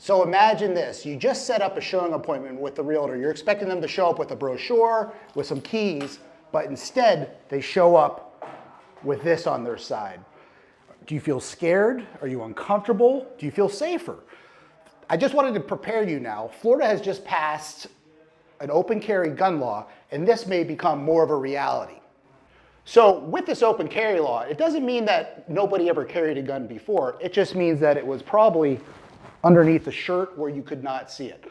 So imagine this, you just set up a showing appointment with the realtor. You're expecting them to show up with a brochure, with some keys, but instead they show up with this on their side. Do you feel scared? Are you uncomfortable? Do you feel safer? I just wanted to prepare you now. Florida has just passed an open carry gun law, and this may become more of a reality. So with this open carry law, it doesn't mean that nobody ever carried a gun before. It just means that it was probably underneath the shirt where you could not see it.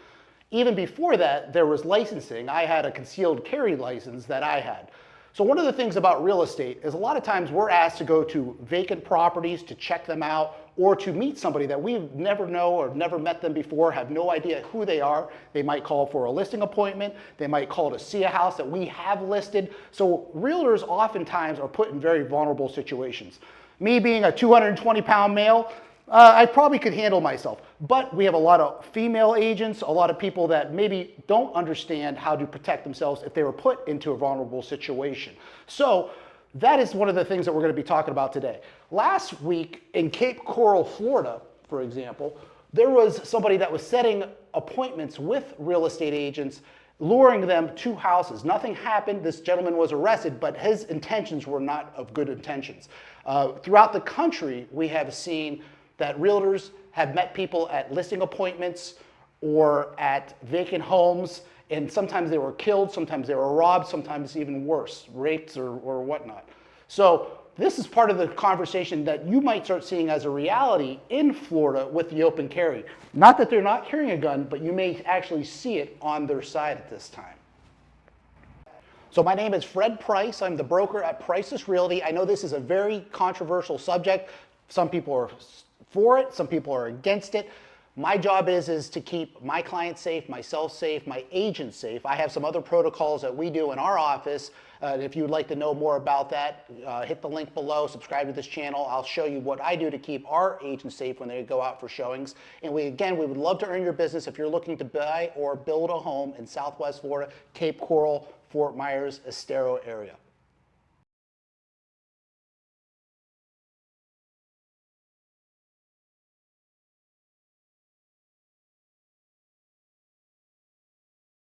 Even before that, there was licensing. I had a concealed carry license that I had. So one of the things about real estate is a lot of times we're asked to go to vacant properties to check them out or to meet somebody that we never know or never met them before, have no idea who they are. They might call for a listing appointment. They might call to see a house that we have listed. So realtors oftentimes are put in very vulnerable situations. Me being a 220-pound male, I probably could handle myself, but we have a lot of female agents, a lot of people that maybe don't understand how to protect themselves if they were put into a vulnerable situation. So that is one of the things that we're going to be talking about today. Last week in Cape Coral, Florida, for example, there was somebody that was setting appointments with real estate agents, luring them to houses. Nothing happened. This gentleman was arrested, but his intentions were not of good intentions. Throughout the country, we have seen that realtors have met people at listing appointments or at vacant homes, and sometimes they were killed, sometimes they were robbed, sometimes even worse, raped or whatnot. So this is part of the conversation that you might start seeing as a reality in Florida with the open carry. Not that they're not carrying a gun, but you may actually see it on their side at this time. So my name is Fred Price. I'm the broker at Price's Realty. I know this is a very controversial subject. Some people are for it, some people are against it. My job is to keep my clients safe, myself safe, my agents safe. I have some other protocols that we do in our office. If you would like to know more about that, hit the link below, subscribe to this channel. I'll show you what I do to keep our agents safe when they go out for showings. And we would love to earn your business if you're looking to buy or build a home in Southwest Florida, Cape Coral, Fort Myers, Estero area.